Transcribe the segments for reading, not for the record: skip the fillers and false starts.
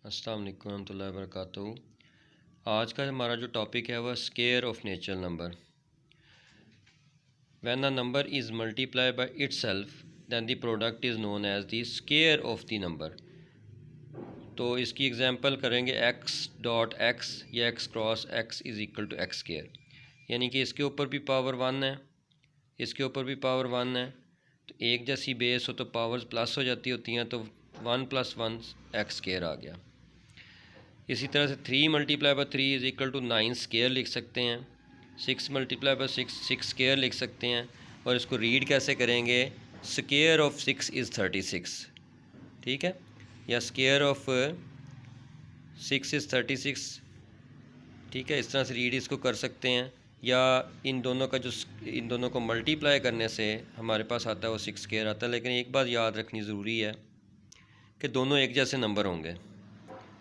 अस्सलाम वालेकुम रहमतुल्लाहि व बरकातुहू। आज का हमारा जो टॉपिक है वह square of natural number. When a number is multiply by itself then the product is known as the square of the number. तो इसकी एग्जांपल करेंगे x डॉट x या x cross x is equal to x square, यानी कि इसके ऊपर भी power 1 है, इसके ऊपर भी पावर 1 है। तो एक जैसी बेस हो तो पावर्स प्लस हो जाती होती हैं, तो 1 + 1 एक्स स्केयर आ गया। इसी तरह से 3 multiply by 3 is equal to 9 square लिख सकते हैं। 6 मल्टीप्लाई बाय 6 स्केयर लिख सकते हैं। और इसको रीड कैसे करेंगे? स्केयर ऑफ 6 इज़ 36, ठीक है, या स्केयर ऑफ 6 इज़ 36, ठीक है। इस तरह से रीड इसको कर सकते हैं। या इन दोनों को मल्टीप्लाई करने से हमारे पास आता है वो 6 स्केयर आता है। लेकिन एक बात याद रखनी ज़रूरी है कि दोनों एक जैसे नंबर होंगे,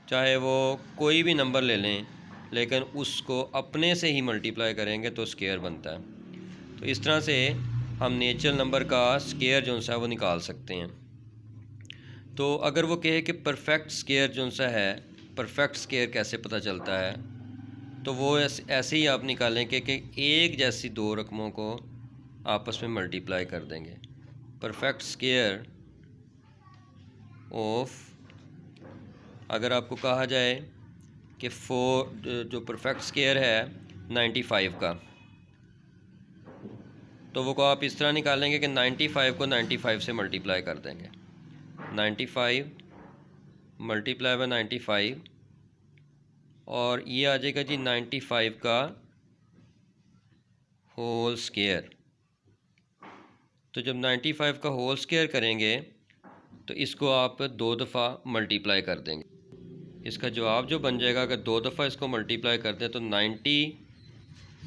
चाहे वो कोई भी नंबर ले लें, लेकिन उसको अपने से ही मल्टीप्लाई करेंगे तो स्केयर बनता है। तो इस तरह से हम नेचुरल नंबर का स्केयर जो सा वो निकाल सकते हैं। तो अगर वो कहे कि परफेक्ट स्केयर जो सा है, परफेक्ट स्केयर कैसे पता चलता है, तो वो ऐसे ही आप निकालें कि एक जैसी दो रकमों को आपस में मल्टीप्लाई कर देंगे। परफेक्ट स्केयर ऑफ, अगर आपको कहा जाए कि जो परफेक्ट स्केयर है 95 का, तो वो को आप इस तरह निकालेंगे कि 95 को 95 से मल्टीप्लाई कर देंगे। 95 मल्टीप्लाई बाय 95, और ये आ जाएगा जी 95 का होल स्केयर। तो जब 95 का होल स्केयर करेंगे तो इसको आप 2 दफ़ा मल्टीप्लाई कर देंगे। इसका जवाब जो बन जाएगा, अगर 2 दफ़ा इसको मल्टीप्लाई कर दें तो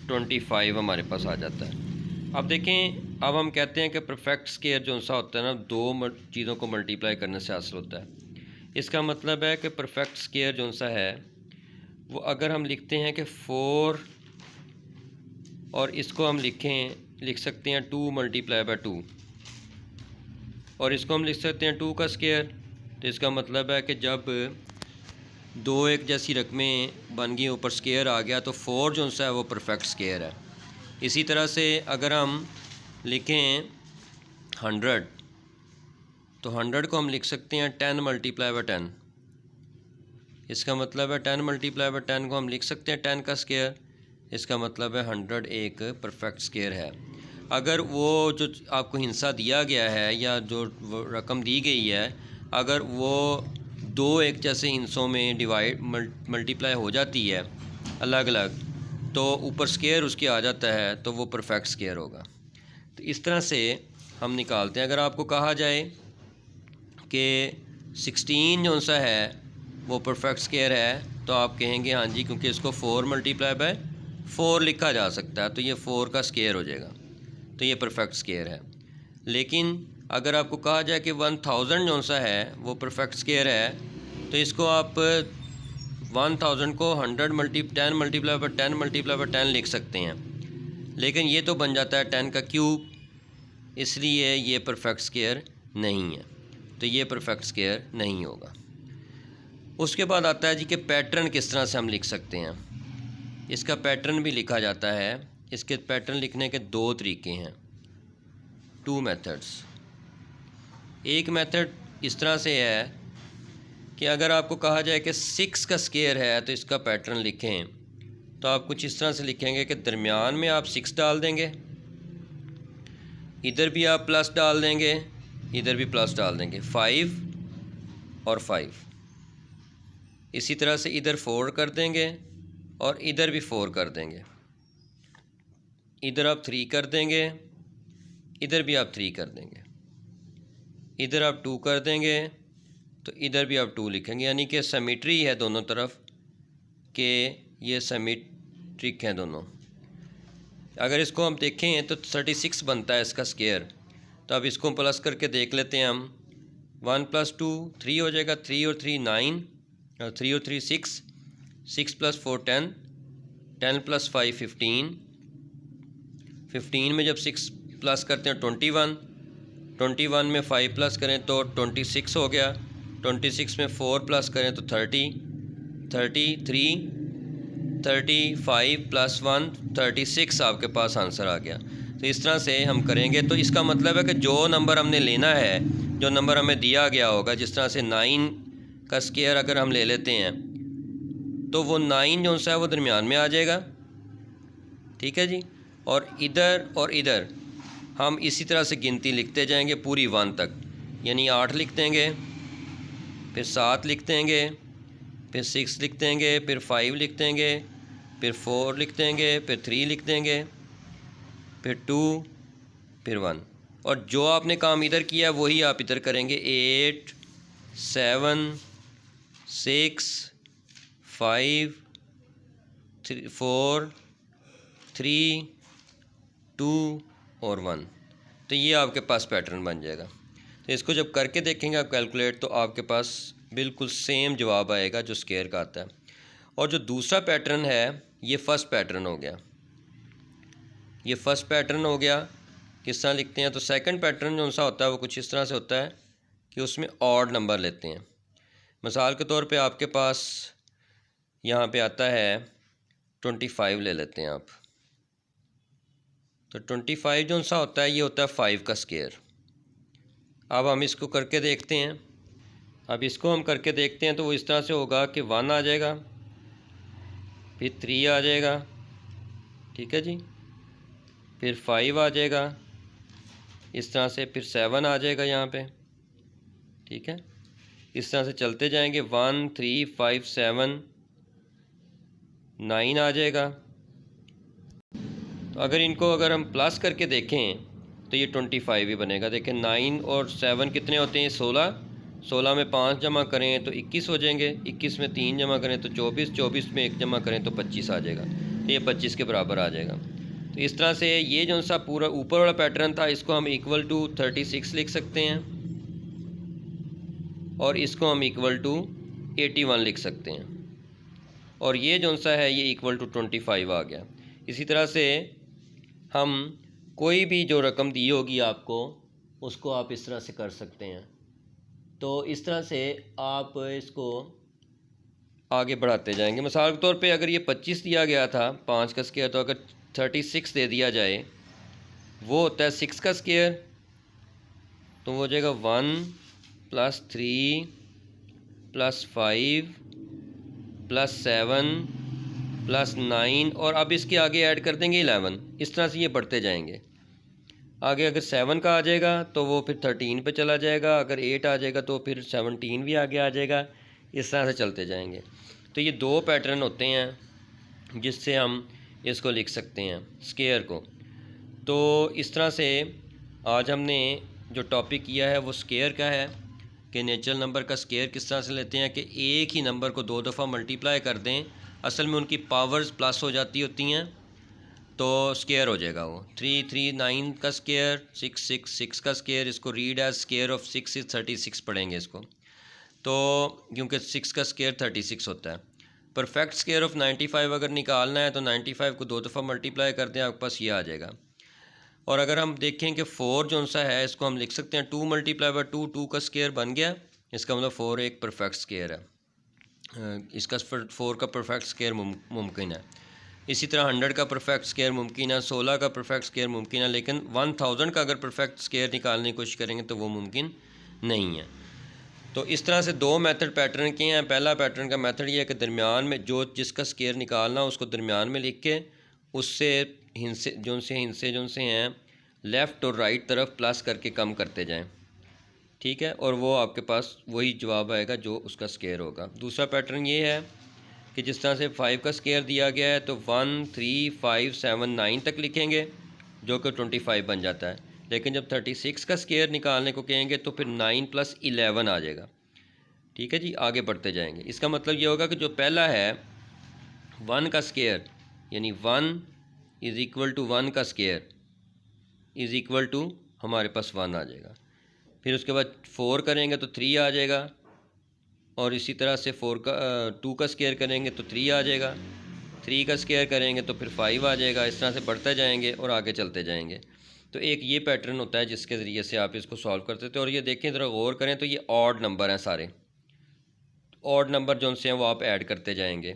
25 हमारे पास आ जाता है। अब देखें, अब हम कहते हैं कि परफेक्ट स्केयर जो सा होता है ना, दो चीज़ों को मल्टीप्लाई करने से हासिल होता है। इसका मतलब है कि परफेक्ट स्केयर जो सा है वो अगर हम लिखते हैं कि 4, और इसको हम लिख सकते हैं 2 मल्टीप्लाई बाय 2, और इसको हम लिख सकते हैं 2 का स्केयर। तो इसका मतलब है कि जब दो एक जैसी रकमें बन गई, ऊपर स्केयर आ गया, तो 4 जो सा है वो परफेक्ट स्केयर है। इसी तरह से अगर हम लिखें 100, तो 100 को हम लिख सकते हैं 10 मल्टीप्लाई बाय 10। इसका मतलब है 10 मल्टीप्लाई बाय 10 को हम लिख सकते हैं 10 का स्केयर। इसका मतलब है 100 एक परफेक्ट स्केयर है। अगर वो जो आपको हिस्सा दिया गया है या जो रकम दी गई है, अगर वो दो एक जैसे हिस्सों में मल्टीप्लाई हो जाती है अलग अलग, तो ऊपर स्केयर उसके आ जाता है, तो वो परफेक्ट स्केयर होगा। तो इस तरह से हम निकालते हैं। अगर आपको कहा जाए कि 16 जो सा है वो परफेक्ट स्केयर है, तो आप कहेंगे हाँ जी, क्योंकि इसको 4 मल्टीप्लाई बाय 4 लिखा जा सकता है, तो ये 4 का स्केयर हो जाएगा, तो ये परफेक्ट स्केयर है। लेकिन अगर आपको कहा जाए कि 1000 जो सा है वो परफेक्ट स्केयर है, तो इसको आप 1000 को 10 मल्टीप्लाई बाय 10 मल्टीप्लाई बाय 10 लिख सकते हैं, लेकिन ये तो बन जाता है 10 का क्यूब, इसलिए ये परफेक्ट स्केयर नहीं है। तो ये परफेक्ट स्केयर नहीं होगा। उसके बाद आता है जी कि पैटर्न किस तरह से हम लिख सकते हैं। इसका पैटर्न भी लिखा जाता है। इसके पैटर्न लिखने के 2 तरीके हैं, 2 मेथड्स। एक मेथड इस तरह से है कि अगर आपको कहा जाए कि 6 का स्केयर है, तो इसका पैटर्न लिखें, तो आप कुछ इस तरह से लिखेंगे कि दरमियान में आप 6 डाल देंगे, इधर भी आप प्लस डाल देंगे, इधर भी प्लस डाल देंगे, 5 और 5। इसी तरह से इधर 4 कर देंगे और इधर भी 4 कर देंगे, इधर आप 3 कर देंगे, इधर भी आप 3 कर देंगे, इधर आप 2 कर देंगे, तो इधर भी आप 2 लिखेंगे। यानी कि सिमेट्री है दोनों तरफ, कि ये सिमेट्रिक हैं दोनों। अगर इसको हम देखें तो 36 बनता है इसका स्केयर। तो अब इसको प्लस करके देख लेते हैं हम। 1 + 2 3 हो जाएगा, 3 और 3 9, और 3 और 3 6, 6 + 4 10, 10 + 5 15, 15 में जब 6 प्लस करते हैं 21, 21 में 5 प्लस करें तो 26 हो गया, 26 में 4 प्लस करें तो 30, 33, 35 प्लस 1 36 आपके पास आंसर आ गया। तो इस तरह से हम करेंगे। तो इसका मतलब है कि जो नंबर हमने लेना है, जो नंबर हमें दिया गया होगा, जिस तरह से 9 का स्क्वायर अगर हम ले लेते हैं तो वो 9 जो सा है वो दरमियान में आ जाएगा, ठीक है जी। और इधर हम इसी तरह से गिनती लिखते जाएंगे पूरी 1 तक, यानी 8 लिख देंगे, फिर 7 लिख देंगे, फिर 6 लिख देंगे, फिर 5 लिख देंगे, फिर 4 लिख देंगे, फिर 3 लिख देंगे, फिर 2, फिर 1। और जो आपने काम इधर किया वही आप इधर करेंगे। 8, 7, 6, 5, 4, 3, 2 और 1। तो ये आपके पास पैटर्न बन जाएगा। तो इसको जब करके देखेंगे आप कैलकुलेट, तो आपके पास बिल्कुल सेम जवाब आएगा जो स्क्वायर का आता है। और जो दूसरा पैटर्न है ये फर्स्ट पैटर्न हो गया, ये फर्स्ट पैटर्न हो गया। किस तरह लिखते हैं? तो सेकंड पैटर्न जो सा होता है वो कुछ इस तरह से होता है कि उसमें ऑड नंबर लेते हैं। मिसाल के तौर पे आपके पास यहाँ पे आता है 25 ले लेते हैं आप। तो 25 जो सा होता है ये होता है 5 का स्क्वायर। अब हम इसको करके देखते हैं। अब इसको हम करके देखते हैं तो वो इस तरह से होगा कि 1 आ जाएगा, फिर 3 आ जाएगा, ठीक है जी, फिर 5 आ जाएगा इस तरह से, फिर 7 आ जाएगा यहाँ पे, ठीक है। इस तरह से चलते जाएंगे, 1, 3, 5, 7, 9 आ जाएगा। तो अगर हम प्लस करके देखें तो ये 25 ही बनेगा। देखें 9 और 7 कितने होते हैं? 16, 16 में 5 जमा करें तो 21 हो जाएंगे, 21 में 3 जमा करें तो 24, 24 में 1 जमा करें तो 25 आ जाएगा। तो ये 25 के बराबर आ जाएगा। तो इस तरह से ये जो सा पूरा ऊपर वाला पैटर्न था इसको हम इक्वल टू 36 लिख सकते हैं, और इसको हम इक्वल टू 81 लिख सकते हैं, और ये जो सा है ये इक्वल टू 25 आ गया। इसी तरह से हम कोई भी जो रकम दी होगी आपको उसको आप इस तरह से कर सकते हैं। तो इस तरह से आप इसको आगे बढ़ाते जाएंगे। मिसाल के तौर पे अगर ये 25 दिया गया था 5 का स्क्वायर, तो अगर 36 दे दिया जाए, वो होता है 6 का स्क्वायर, तो वो हो जाएगा 1 + 3 + 5 + 7 + 9, और अब इसके आगे ऐड कर देंगे 11। इस तरह से ये बढ़ते जाएंगे। आगे अगर 7 का आ जाएगा तो वो फिर 13 पे चला जाएगा, अगर 8 आ जाएगा तो फिर 17 भी आगे आ जाएगा। इस तरह से चलते जाएंगे। तो ये 2 पैटर्न होते हैं जिससे हम इसको लिख सकते हैं स्क्वायर को। तो इस तरह से आज हमने जो टॉपिक किया है वो स्क्वायर का है कि नेचुरल नंबर का स्क्वायर किस तरह से लेते हैं कि एक ही नंबर को 2 दफ़ा मल्टीप्लाई कर दें, असल में उनकी पावर्स प्लस हो जाती होती हैं तो स्क्वायर हो जाएगा वो। 3, 3, 9 का स्क्वायर, 6, 6, 6 का स्क्वायर। इसको read as square of 6 is 36 पढ़ेंगे इसको, तो क्योंकि 6 का स्क्वायर 36 होता है। परफेक्ट स्क्वायर ऑफ 95 अगर निकालना है तो 95 को 2 दफ़ा मल्टीप्लाई कर दें, आपके पास ये आ जाएगा। और अगर हम देखें कि 4 जो सा है इसको हम लिख सकते हैं 2 × 2, 2 का स्क्वायर बन गया। इसका मतलब 4 एक परफेक्ट स्क्वायर है। इसका 4 का परफेक्ट स्क्वायर मुमकिन है। इसी तरह 100 का परफेक्ट स्क्वायर मुमकिन है, 16 का परफेक्ट स्क्वायर मुमकिन है, लेकिन 1000 का अगर परफेक्ट स्क्वायर निकालने की कोशिश करेंगे तो वो मुमकिन नहीं है। तो इस तरह से 2 मेथड पैटर्न के हैं। पहला पैटर्न का मेथड ये है कि दरमियान में जिसका स्क्वायर निकालना उसको दरमियान में लिख के उससे हिस्से जो से हैं लेफ़्ट और राइट तरफ प्लस करके कम करते जाएं, ठीक है, और वो आपके पास वही जवाब आएगा जो उसका स्क्वायर होगा। दूसरा पैटर्न ये है कि जिस तरह से 5 का स्क्वायर दिया गया है तो 1, 3, 5, 7, 9 तक लिखेंगे जो कि 25 बन जाता है। लेकिन जब 36 का स्क्वायर निकालने को कहेंगे तो फिर 9 + 11 आ जाएगा, ठीक है जी। आगे बढ़ते जाएंगे। इसका मतलब ये होगा कि जो पहला है 1 का स्क्वायर, यानी 1 = 1 का स्क्वायर = हमारे पास 1 आ जाएगा। फिर उसके बाद 4 करेंगे तो 3 आ जाएगा, और इसी तरह से 2 का स्क्वायर करेंगे तो 3 आ जाएगा, 3 का स्क्वायर करेंगे तो फिर 5 आ जाएगा। इस तरह से बढ़ते जाएंगे और आगे चलते जाएंगे। तो एक ये पैटर्न होता है जिसके ज़रिए से आप इसको सॉल्व करते थे। और ये देखें ज़रा गौर करें तो ये ऑड नंबर हैं सारे, ऑड नंबर जो से हैं वो आप ऐड करते जाएंगे।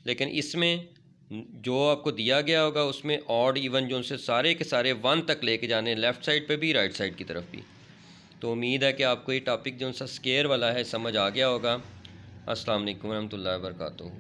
लेकिन इसमें जो आपको दिया गया होगा उसमें ऑड इवन जो से सारे के सारे 1 तक लेके जाने, लेफ़्ट साइड पे भी राइट साइड की तरफ भी। तो उम्मीद है कि आपको ये टॉपिक जो सा स्केयर वाला है समझ आ गया होगा। अस्सलाम वालेकुम रहमतुल्लाहि व बरकातुहू।